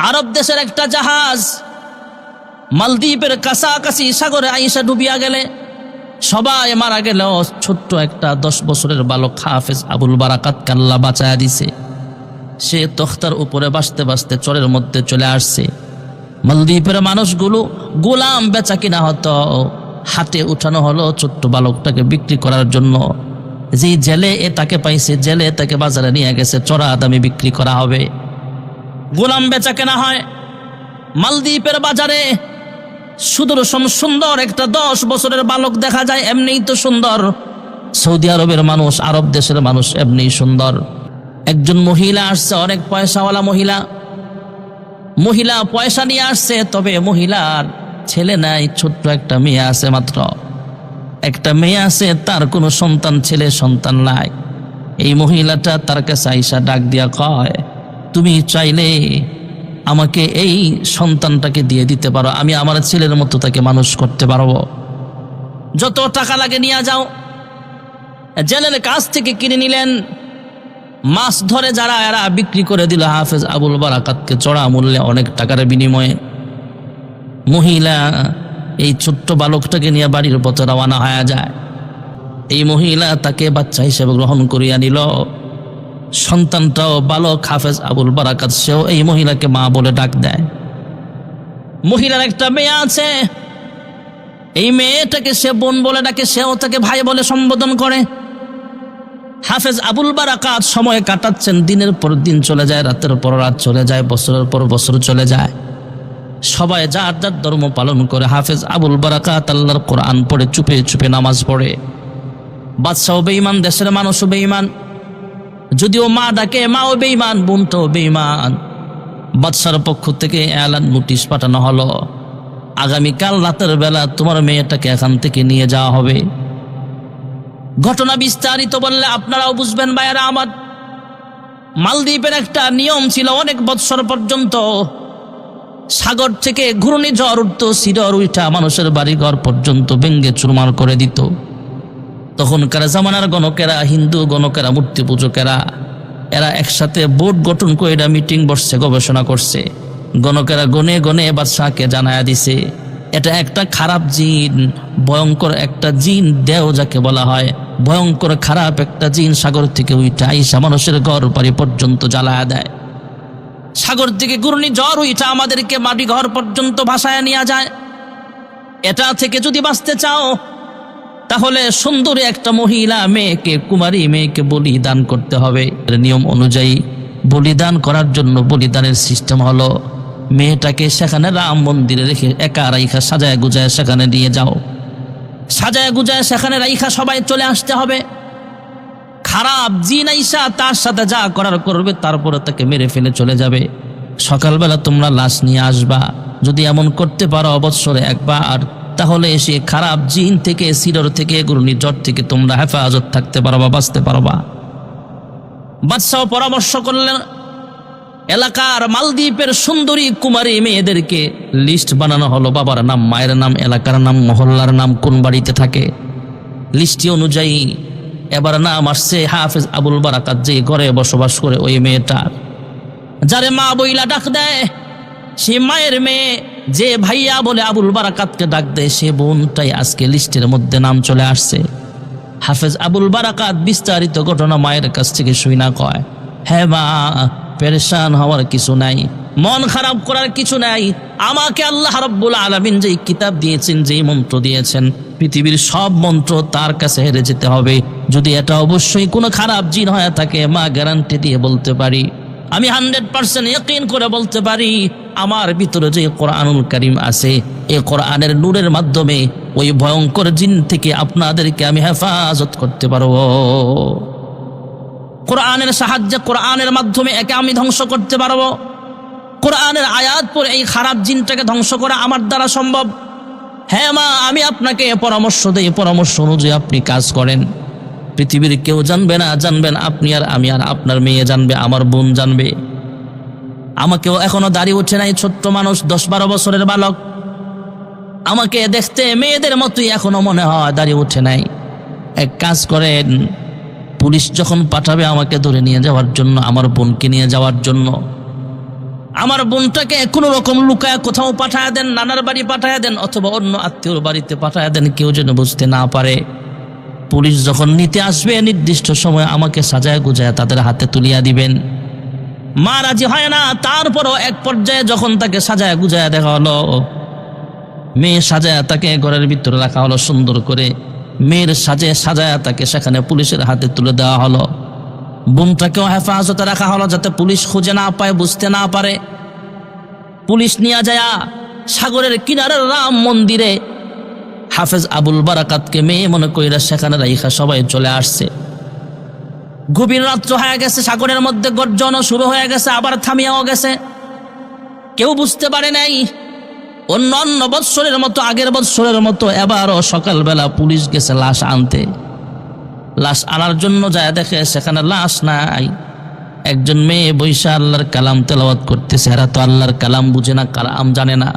আরব দেশের একটা জাহাজ মালদ্বীপের কাছাকাছি সাগরে আইসা ডুবিয়া গেলে সবাই মারা গেল, ছোট্ট একটা 10 বছরের বালক হাফেজ আবুল বারাকাতকে আল্লাহ বাঁচায়া দিছে। সে তখতার উপরে বাঁচতে বাঁচতে চরের মধ্যে চলে আসছে। মালদ্বীপের মানুষগুলো গোলাম বেচা কিনা হতো, হাতে উঠানো হলো ছোট্ট বালকটাকে বিক্রি করার জন্য। যে জেলে তাকে পাইছে, জেলে তাকে বাজারে নিয়ে গেছে, চড়া দামে বিক্রি করা হবে, গোলাম বেচা কেনা হয়। মালদ্বীপের বাজারে সুদর্শন সুন্দর একটা 10 বছরের বালক দেখা যায়, এমনিই তো সুন্দর। সৌদি আরবের মানুষ, আরব দেশের মানুষ এমনিই সুন্দর। একজন মহিলা আসছে, অনেক পয়সাওয়ালা মহিলা পয়সা নিয়ে আসছে, তবে মহিলার ছেলে নাই, ছোট্ট একটা মেয়ে আছে, মাত্র একটা মেয়ে আছে, তার কোনো সন্তান, ছেলে সন্তান নাই। এই মহিলাটা তার কাছে আইসা ডাক দিয়া কয়, তুমি চাইলে আমাকে এই সন্তানটাকে দিয়ে দিতে পারো, আমি আমার ছেলের মতো তাকে মানুষ করতে পারবো, যত টাকা লাগে নিয়ে যাও। জেলের কাছ থেকে কিনে নিলেন, মাছ ধরে যারা এরা বিক্রি করে দিল হাফেজ আবুল বারাকাতকে চড়া মূল্যে, অনেক টাকার বিনিময়ে। মহিলা এই ছোট্ট বালকটাকে নিয়ে বাড়ির পথে রওনা হয়ে যায়। এই মহিলা তাকে বাচ্চা হিসেবে গ্রহণ করিয়া নিল। সন্তানটাও বালক হাফেজ আবুল বারাকাত, সেও এই মহিলাকে মা বলে ডাক দেয়। মহিলার একটা মেয়ে আছে, এই মেয়েটাকে সে বোন বলে ডাকে, সেও তাকে ভাই বলে সম্বোধন করে। হাফেজ আবুল বারাকাত সময় কাটাচ্ছেন, দিনের পর দিন চলে যায়, রাতের পর রাত চলে যায়, বছরের পর বছর চলে যায়। সবাই যার যার ধর্ম পালন করে। হাফেজ আবুল বারাকাত আল্লাহর কোরআন পড়ে, চুপে চুপে নামাজ পড়ে। বাদশাও বেঈমান, দেশের মানুষও বেঈমান, যদিও মা ডাকে মাও বেঈমান, বোনটাও বেঈমান। বাদশার পক্ষ থেকে এলান নোটিশ পাঠানো হলো, আগামীকাল রাতের বেলা তোমার মেয়েটাকে এখান থেকে নিয়ে যাওয়া হবে। ঘটনা বিস্তারিত বললে আপনারাও বুঝবেন ভাইয়ারা আমার। মালদ্বীপের একটা নিয়ম ছিল, অনেক বৎসর পর্যন্ত সাগর থেকে ঘূর্ণিঝড় উঠত, সিডর উঠা মানুষের বাড়িঘর পর্যন্ত ভেঙ্গে চুরমার করে দিত। তখনকার জামানার গণকেরা, হিন্দু গণকেরা, মূর্তি পূজকেরা, এরা একসাথে বোর্ড গঠন করে এরা মিটিং বসছে, গবেষণা করছে। গণকেরা গনে গনে বাদশাহকে জানায়া দিছে, এটা একটা খারাপ জিন, ভয়ঙ্কর একটা জিন, দেও যাকে বলা হয়, ভয়ঙ্কর খারাপ একটা জিন সাগর থেকে উঠে আইসা মানুষের ঘর বাড়ি পর্যন্ত জ্বালায়া দেয়। সাগর থেকে ঘূর্ণিঝড় উঠা আমাদেরকে মাটি ঘর পর্যন্ত ভাসায় নিয়ে যায়। এটা থেকে যদি বাঁচতে চাও, তাহলে সুন্দরী একটা মহিলা মেয়েকে, কুমারী মেয়েকে বলিদান করতে হবে। নিয়ম অনুযায়ী বলিদান করার জন্য বলিদানের সিস্টেম হলো, মেয়েটাকে সেখানে রাম মন্দিরে রেখে একা রাইখা সাজায় গুজায় সেখানে নিয়ে যাও, সাজায় গুজায় সেখানে রাইখা সবাই চলে আসতে হবে। খারাপ জিন আইসা তার সাথে যা করার করবে, তারপরে তাকে মেরে ফেলে চলে যাবে। সকালবেলা তোমরা লাশ নিয়ে আসবা। যদি এমন করতে পারো বৎসরে একবার, তাহলে সে খারাপ জিন থেকে, সিডর থেকে, ঘূর্ণিঝড় থেকে তোমরা হেফাজত থাকতে পারবা, বাঁচতে পারবা। বাদশাহ পরামর্শ করলেন, এলাকার মালদ্বীপের সুন্দরী কুমারী মেয়েদেরকে লিস্ট বানানো হলো, বাবার নাম, মায়ের নাম, এলাকার নাম, মহল্লার নাম, কোন বাড়িতে থাকে। লিস্টি অনুযায়ী এবার নাম আসছে হাফেজ আবুল বারাকাত, যে ঘরে বসবাস করে ওই মেয়েটার, যারে মা বইলা ডাক দেয়, সে মায়ের মেয়ে, যে ভাইয়া বলে আবুল বারাকাতকে ডাক দেয়, সে বোনটাই আজকে লিস্টের মধ্যে নাম চলে আসছে। হাফেজ আবুল বারাকাত বিস্তারিত ঘটনা মায়ের কাছ থেকে শুইনা কয়, হ্যাঁ মা, পেরেশান হওয়ার কিছু নাই, মন খারাপ করার কিছু নাই। আমাকে আল্লাহ রাব্বুল আলামিন যেই কিতাব দিয়েছেন, যেই মন্ত্র দিয়েছেন, পৃথিবীর সব মন্ত্র তার কাছে হেরে যেতে হবে। যদি এটা অবশ্যই কোনো খারাপ জিন হয়ে থাকে, মা গ্যারান্টি দিয়ে বলতে পারি, আমি 100% ইয়াকিন করে বলতে পারি, আমার ভিতরে যে কোরআনুল কারীম আছে, এই কোরআনের নূরের মাধ্যমে ওই ভয়ঙ্কর জিন থেকে আপনাদেরকে আমি হেফাজত করতে পারবো। কোরআনের সাহায্যে, কোরআনের মাধ্যমে একে আমি ধ্বংস করতে পারবো। কোরআনের আয়াত পড়ে এই খারাপ জিনটাকে ধ্বংস করা আমার দ্বারা সম্ভব। হ্যাঁ মা, আমি আপনাকে পরামর্শ দেই, পরামর্শ অনুযায়ী আপনি কাজ করেন। পৃথিবীর কেউ জানবে না, জানবেন আপনি আর আমি, আর আপনার মেয়ে জানবে, আমার বোন জানবে। আমাকেও এখনো দাড়ি উঠে নাই, ছোট্ট মানুষ, 10-12 বছরের বালক, আমাকে দেখতে মেয়েদের মতোই এখনো মনে হয়, দাড়ি উঠে নাই। এক কাজ করেন, পুলিশ যখন পাঠাবে আমাকে ধরে নিয়ে যাওয়ার জন্য, আমার বোনকে নিয়ে যাওয়ার জন্য, আমার বোনটাকে কোনো রকম লুকায় কোথাও পাঠায় দেন, নানার বাড়ি পাঠায় দেন অথবা অন্য আত্মীয়র বাড়িতে পাঠায় দেন, কেউ যেন বুঝতে না পারে। পুলিশ যখন নিতে আসবে নির্দিষ্ট সময় আমাকে সাজায় গুজায় তাদের হাতে তুলিয়া দিবেন। মা রাজি হয় না, তারপরও এক পর্যায়ে যখন তাকে সাজায় গুজায় দেখা হলো, মেয়ে সাজায় তাকে ঘরের ভিতরে রাখা হলো সুন্দর করে, মেয়ের সাজে সাজায় তাকে সেখানে পুলিশের হাতে তুলে দেওয়া হলো। বোনটাকেও হেফাজতে রাখা হলো যাতে পুলিশ খুঁজে না পায়, বুঝতে না পারে। পুলিশ নিয়ে যায় সাগরের কিনারের রাম মন্দিরে হাফেজ আবুল বারাকাতকে মেয়ে মনে কইরা সেখানে রাইখা সবাই চলে আসছে। গভীর রাত্র হয়ে গেছে, সাগরের মধ্যে গর্জনও শুরু হয়ে গেছে, আবার থামিয়াও গেছে। কেউ বুঝতে পারে নাই। অন্য বৎসরের মতো, আগের বৎসরের মতো এবারও সকালবেলা পুলিশ গেছে লাশ আনতে। লাশ আনার জন্য যায় দেখে সেখানে লাশ নাই। একজন মেয়ে বৈশা আল্লাহর কালাম তেলাওয়াত করতেছে। এরা তো আল্লাহর কালাম বুঝে না, কালাম জানে না।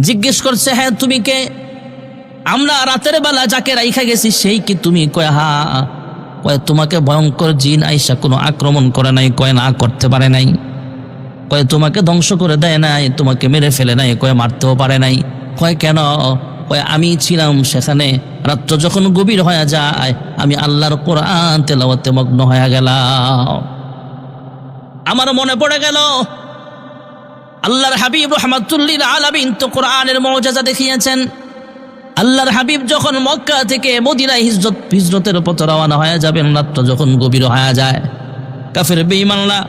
জিজ্ঞেস করছে, হ্যাঁ তুমি কে? আমরা রাতের বেলা যাকে রাইখা গেছি সেই কি তুমি? কয় হা। কয় তোমাকে ভয়ঙ্কর জিন আইসা কোনো আক্রমণ করে নাই? কয় না, করতে পারে নাই। কয় তোমাকে ধ্বংস করে দেয় নাই? তোমাকে মেরে ফেলে নাই? কয় মারতেও পারে নাই। কয় কেন? কয় আমি ছিলাম সেখানে, রাত্র যখন গভীর হয়ে যায় আমি আল্লাহর কোরআন তেলাওয়াতে মগ্ন হয়ে গেলাম। আমার মনে পড়ে গেল আল্লাহর হাবিব রাহমাতুল্লিল আলামিন তো কোরআনের মুআজিজা দেখিয়েছেন। আল্লাহর হাবিব যখন মক্কা থেকে মদিনায় হিজরতের পথে রওনা হয়ে যাবেন, রাত্র যখন গভীর হয়ে যায়, কাফের বেঈমানরা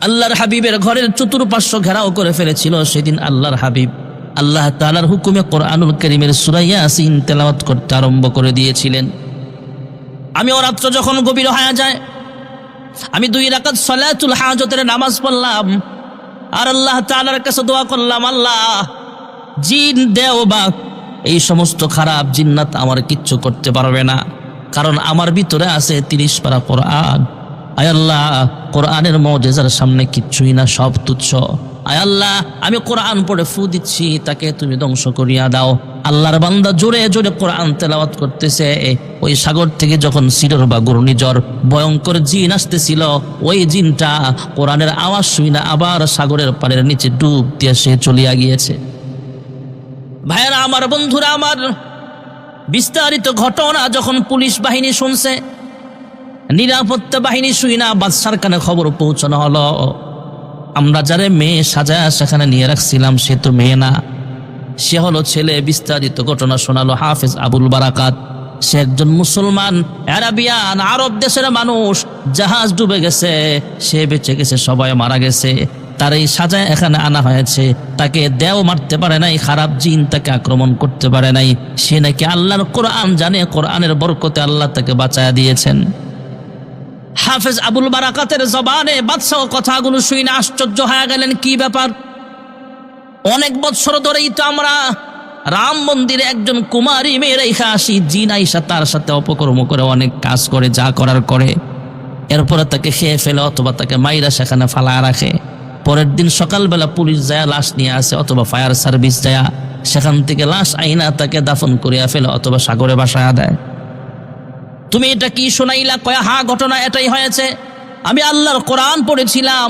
আল্লাহর হাবিবের ঘরের চতুর্পার্শ্ব ঘেরাও করে ফেলেছিল। সেদিন আল্লাহর হাবিব আল্লাহ তাআলার হুকুমে কোরআনুল কারীমের সূরা ইয়াসিন তেলাওয়াত করতে আরম্ভ করে দিয়েছিলেন। আমিও রাত্র যখন গভীর হয়ে যায় আমি 2 রাকাত সালাতুল হাজতের নামাজ পড়লাম আর আল্লাহ তাআলার কাছে দোয়া করলাম, আল্লাহ জিন দেও বা এই সমস্ত খারাপ জিন্নাত আমার কিচ্ছু করতে পারবে না, কারণ আমার ভিতরে আছে 30 পারা কোরআন। আয় আল্লাহ, কোরআনের মুআজিজার সামনে কিচ্ছুই না, সব তুচ্ছ। আয় আল্লাহ, আমি কোরআন পড়ে ফু দিচ্ছি, তাকে তুমি ধ্বংস করিয়া দাও। আল্লাহর বান্দা জোরে জোরে কোরআন তেলাওয়াত করতেছে। ওই সাগর থেকে যখন সিডর বা ঘূর্ণিঝড় ভয়ঙ্কর জিন আসতেছিল, ওই জিনটা কোরআনের আওয়াজ শুই না আবার সাগরের পাড়ের নিচে ডুব দিয়ে সে চলিয়া গিয়েছে। ভাইয়েরা আমার, বন্ধুরা আমার, বিস্তারিত ঘটনা যখন পুলিশ বাহিনী শুনছে, নিরাপত্তা বাহিনী শুই না, বাদশার কানে খবর পৌঁছানো হলো, আমরা যারে মেয়ে সাজায় সেখানে নিয়ে রাখছিলাম সে তো মেয়ে না, সে হলো ছেলে। বিস্তারিত ঘটনা শোনালো হাফেজ আবুল বারাকাত। সে একজন মুসলমান আরবিয়ান, আরব দেশের মানুষ। জাহাজ ডুবে গেছে, সে বেঁচে গেছে, সবাই মারা গেছে। তার এই সাজায় এখানে আনা হয়েছে। তাকে দেও মারতে পারে নাই, খারাপ জিন তাকে আক্রমণ করতে পারে নাই। সে নাকি আল্লাহর কোরআন জানে, কোরআনের বরকতে আল্লাহ তাকে বাঁচায়া দিয়েছেন। হাফেজ আবুল বারাকাতের জবানে বাদশাহ কথাগুলো শুনে আশ্চর্য হয়ে গেলেন, কি ব্যাপার? অনেক বছর ধরেই তো আমরা রাম মন্দিরে একজন কুমারী মেয়ে রেখা আসি, জিন আইসা তার সাথে অপকর্ম করে অনেক কাজ করে, যা করার করে। এরপরে তাকে খেয়ে ফেলে অথবা তাকে মাইরা সেখানে ফালা রাখে। পরের দিন সকালবেলা পুলিশ যায় লাশ নিয়ে আসে অথবা ফায়ার সার্ভিস যায় সেখান থেকে লাশ আইনা তাকে দাফন করিয়া ফেলে অথবা সাগরে ভাসায়া দেয়। তুমি এটা কি শোনাইলা? কয়া হা, ঘটনা এটাই হয়েছে। আমি আল্লাহর কোরআন পড়েছিলাম,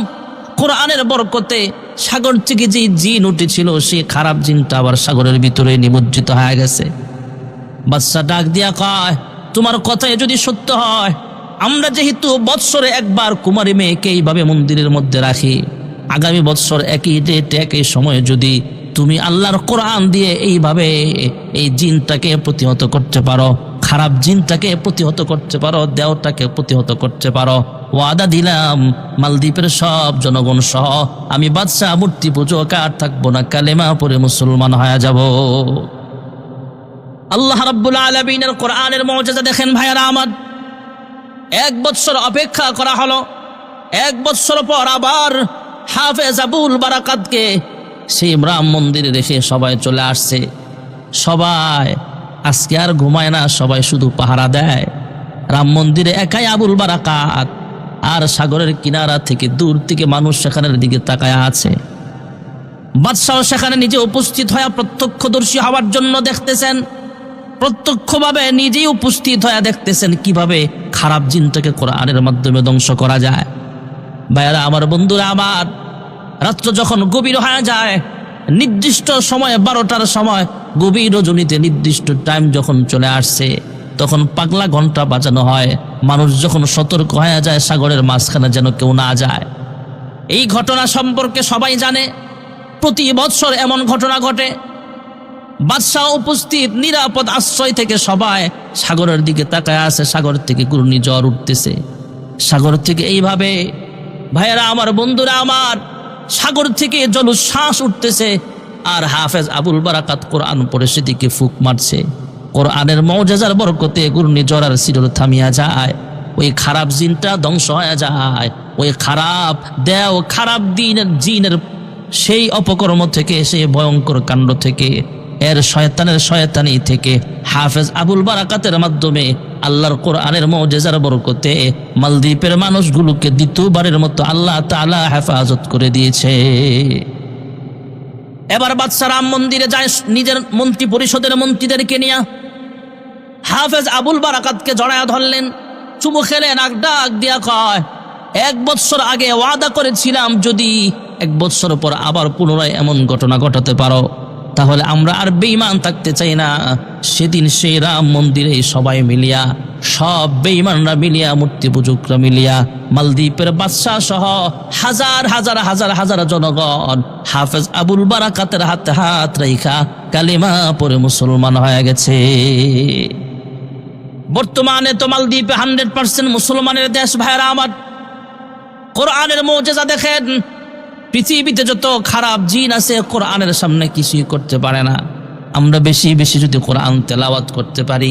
কোরআনের বরকতে সাগর থেকে যে জিন উঠেছিল সেই খারাপ জিনটা আবার সাগরের ভিতরে নিমজ্জিত হয়ে গেছে। বাদশা ডাক দিয়া কয়, তোমার কথাই যদি সত্য হয়, আমরা যেহেতু বৎসরে একবার কুমারী মেয়েকে এইভাবে মন্দিরের মধ্যে রাখি, আগামী বৎসর একই ডেটে একই সময়ে যদি তুমি আল্লাহর কোরআন দিয়ে এইভাবে এই জিনটাকে প্রতিহত করতে পারো, খারাপ জিনটাকে প্রতিহত করতে পারো, দেওটাকে প্রতিহত করতে পারো, ওয়াদা দিলাম মালদ্বীপের সব জনগণ সহ আমি বাদশাহ মূর্তি পূজক আর থাকবো না, কালেমা পড়ে মুসলমান হয়ে যাব। আল্লাহ রাব্বুল আলামিনের কোরআনের মুআজিজা দেখেন ভাইয়ারা আমার। 1 বছর অপেক্ষা করা হলো। 1 বছর পর আবার হাফেজ আবুল বারাকাতকে সেই রাম মন্দিরে রেখে সবাই চলে আসছে। সবাই আজকে আর ঘুমায় না, সবাই শুধু পাহারা দেয়। রাম মন্দিরে একাই আবুল বারাকাত, আর সাগরের কিনারা থেকে দূর থেকে মানুষ সেখানের দিকে তাকায় আছে। বাদশাহ সেখানে নিজে উপস্থিত হয়ে প্রত্যক্ষদর্শী হওয়ার জন্য দেখতেছেন, প্রত্যক্ষভাবে নিজেই উপস্থিত হয়ে দেখতেছেন কিভাবে খারাপ জিনটাকে কোরআনের মাধ্যমে ধ্বংস করা যায়। ভাইয়ারা আমার, বন্ধুরা আমার, রাত্র যখন গভীর হয়ে যায়, নির্দিষ্ট সময় 12টার সময়, গভীর রজনীতে নির্দিষ্ট টাইম যখন চলে আসছে, তখন পাগলা ঘন্টা বাজানো হয়। মানুষ যখন সতর্ক হয়ে যায় সাগরের মাঝখানে যেন কেউ না যায়। এই ঘটনা সম্পর্কে সবাই জানে, প্রতি বৎসর এমন ঘটনা ঘটে। বাদশাহ উপস্থিত, নিরাপদ আশ্রয় থেকে সবাই সাগরের দিকে তাকায় আছে। সাগর থেকে ঘূর্ণিঝড় উঠতেছে, সাগর থেকে এইভাবে, ভাইয়েরা আমার, বন্ধুরা আমার, সাগর থেকে জলোচ্ছ্বাস উঠতেছে। আর হাফেজ আবুল বারাকাত কোরআন পড়ে সেদিকে ফুক মারছে। কোরআনের মওজেজার বরকতে ঘূর্ণিঝড় আর শিরোর থামিয়া যায়। ওই খারাপ জিনটা ধ্বংস হয়ে যায়। ওই খারাপ দেও, খারাপ দিনের জিনের সেই অপকর্ম থেকে, সেই ভয়ঙ্কর কাণ্ড থেকে, এর শয়তানের শয়তানি থেকে হাফেজ আবুল বারাকাতের মাধ্যমে আল্লাহর কোরআনের মওজেজার বরকতে মালদ্বীপের মানুষগুলোকে দ্বিতীয়বারের মতো আল্লাহ তাআলা হেফাজত করে দিয়েছে। এবার বাদশা রাম মন্দিরে যায় নিজের মন্ত্রী পরিষদের মন্ত্রীদেরকে নিয়ে। হাফেজ আবুল বারাকাতকে জড়ায়া ধরলেন, চুমু খেলেন, আর ডাক দিয়া কয়, 1 বৎসর আগে ওয়াদা করেছিলাম যদি 1 বৎসর পর আবার পুনরায় এমন ঘটনা ঘটাতে পারো তাহলে আমরা আর বেঈমান থাকতে চাই না। সেদিন সেই রাম মন্দিরে সবাই মিলিয়া, সব বেঈমানরা মিলিয়া, মূর্তি পূজকরা মিলিয়া, মালদ্বীপের বাদশাহ সহ হাজার হাজার হাজার হাজার জনগণ হাফেজ আবুল বারাকাতের হাতে হাত রাইখা কালিমা পড়ে মুসলমান হয়ে গেছে। বর্তমানে তো মালদ্বীপে 100% মুসলমানের দেশ। ভাইরা আমার, কোরআনের মওজেজা দেখেন। পৃথিবীতে যত খারাপ জিন আছে কোরআনের সামনে কিছুই করতে পারে না। আমরা বেশি বেশি যদি কোরআন তেলাওয়াত করতে পারি,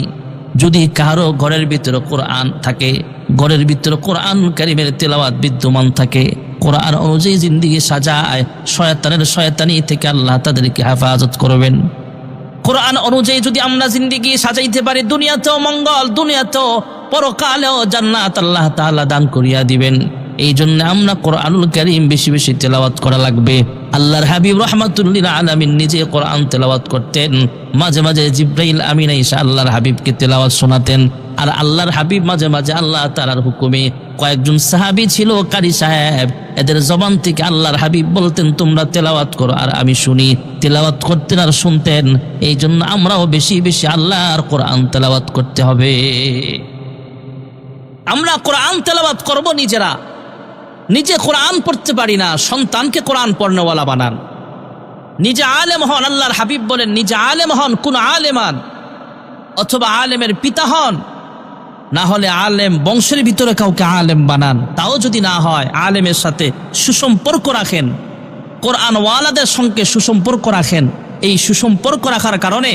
যদি কারো ঘরের ভিতরে কোরআন থাকে, ঘরের ভিতরে কোরআন কারীমের তেলাওয়াত বিদ্যমান থাকে, কোরআন অনুযায়ী জিন্দেগি সাজায়, শয়তানের শয়তানি থেকে আল্লাহ তাদেরকে হেফাজত করবেন। কোরআন অনুযায়ী যদি আমরা জিন্দেগি সাজাইতে পারি, দুনিয়াতেও মঙ্গল, দুনিয়াতেও পরকালেও জান্নাত আল্লাহ তাআলা দান করিয়া দিবেন। এই জন্য আমরা কোরআনুল কারীম বেশি বেশি তেলাওয়াত করা লাগবে। আল্লাহর হাবিব রাহমাতুল্লিল আলামিন নিজে কোরআন তেলাওয়াত করতেন। মাঝে মাঝে জিবরাইল আমিন এসে আল্লাহর হাবিবকে তেলাওয়াত শোনাতেন। আর আল্লাহর হাবিব মাঝে মাঝে আল্লাহ তাআলার হুকুমে, কয়েকজন সাহাবী ছিল কারি সাহেব, এদের জবান থেকে আল্লাহর হাবিব বলতেন তোমরা তেলাওয়াত করো আর আমি শুনি। তেলাওয়াত করতেন আর শুনতেন। এই জন্য আমরাও বেশি বেশি আল্লাহর কোরআন তেলাওয়াত করতে হবে। আমরা কোরআন তেলাওয়াত করব নিজেরা। নিজে কোরআন পড়তে পারি না, সন্তানকে কোরআন পড়নেওয়ালা বানান। নিজে আলেম হন, আল্লাহর হাবিব বলেন নিজে আলেম হন, কোন আলেমান, অথবা আলেমের পিতা হন, না হলে আলেম বংশের ভিতরে কাউকে আলেম বানান। তাও যদি না হয়, আলেমের সাথে সুসম্পর্ক রাখেন, কোরআন ওয়ালাদের সঙ্গে সুসম্পর্ক রাখেন। এই সুসম্পর্ক রাখার কারণে,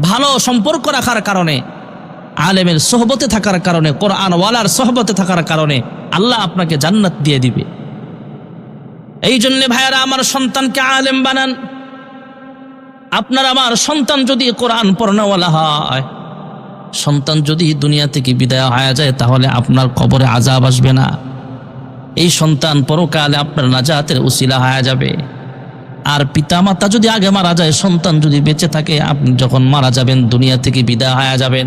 ভালো সম্পর্ক রাখার কারণে, আলেমের সোহবতে থাকার কারণে, কোরআন ওয়ালার সোহবতে থাকার কারণে আল্লাহ আপনাকে জান্নাত দিয়ে দিবে। এই জন্য ভাইয়ারা আমার, সন্তানকে আলেম বানান। আপনার আমার সন্তান যদি কোরআন পড়নেওয়ালা হয়, সন্তান যদি দুনিয়া থেকে বিদায় হয়ে যায়, তাহলে আপনার কবরে আযাব আসবে না। এই সন্তান পরকালে আপনার নাজাতের উসিলা হয়ে যাবে। আর পিতা মাতা যদি আগে মারা যায়, সন্তান যদি বেঁচে থাকে, আপনি যখন মারা যাবেন, দুনিয়া থেকে বিদায় হয়ে যাবেন,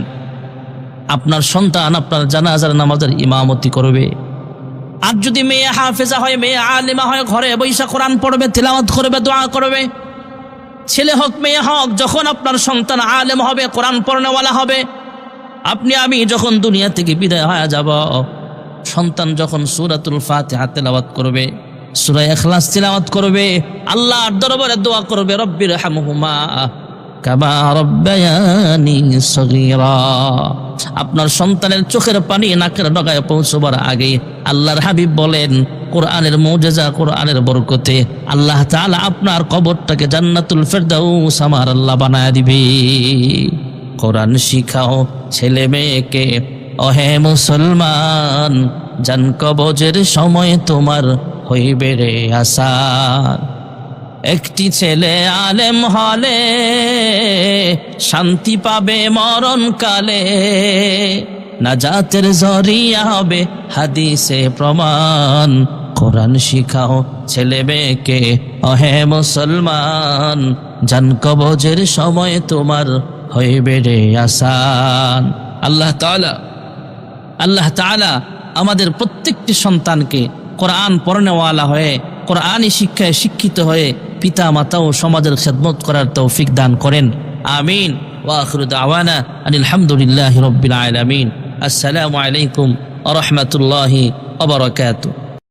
আপনার সন্তান আপনার জানাজার নামাজের ইমামতি করবে। আর যদি মেয়ে হাফেজা হয়, মেয়ে আলিমা হয়, ঘরে বৈশা কোরআন পড়বে, তিলাওয়াত করবে, দোয়া করবে। ছেলে হোক মেয়ে হোক, যখন আপনার সন্তান আলেম হবে, কোরআন পড়নেওয়ালা হবে, আপনি আমি যখন দুনিয়া থেকে বিদায় হয়ে যাব, সন্তান যখন সূরাতুল ফাতিহা তেলাওয়াত করবে, সূরা ইখলাস তেলাওয়াত করবে, আল্লাহর দরবারে দোয়া করবে, রব্বির হামহুমা কামা রব্বায়ানি সগীরা। আপনার সন্তানের চোখের পানি নাকের ডগায় পৌঁছবার আগে আল্লাহর হাবিব বলেন, কোরআনের মওজেজা, কোরআনের বরকতে আল্লাহ তাআলা আপনার কবরটাকে জান্নাতুল ফেরদাউস আমার আল্লাহ বানায় দিবে। কোরআন শিখাও ছেলে মেয়েকে, ওহে মুসলমান, জান কবজের সময় তোমার হইবে রে আসান। একটি ছেলে আলেম হলে শান্তি পাবে মরণকালে, নাজাতের জরিয়া হবে হাদিসে প্রমাণ। কোরআন শিখাও ছেলে মেয়েকে, ওহে মুসলমান, জান কবজের সময় তোমার হইবে রে আসান। আল্লাহ তাআলা আমাদের প্রত্যেকটি সন্তানকে কোরআন পড়নেওয়ালা হয়ে কোরআনই শিক্ষায় শিক্ষিত হয়ে পিতা মাতা ও সমাজের খেদমত করার তৌফিক দান করেন। আমিন। ওয়া আখিরু দাওয়ানা আনিল হামদুলিল্লাহি রাব্বিল আলামিন। আসসালামু আলাইকুম ওয়া রাহমাতুল্লাহি ওয়া বারাকাতুহু।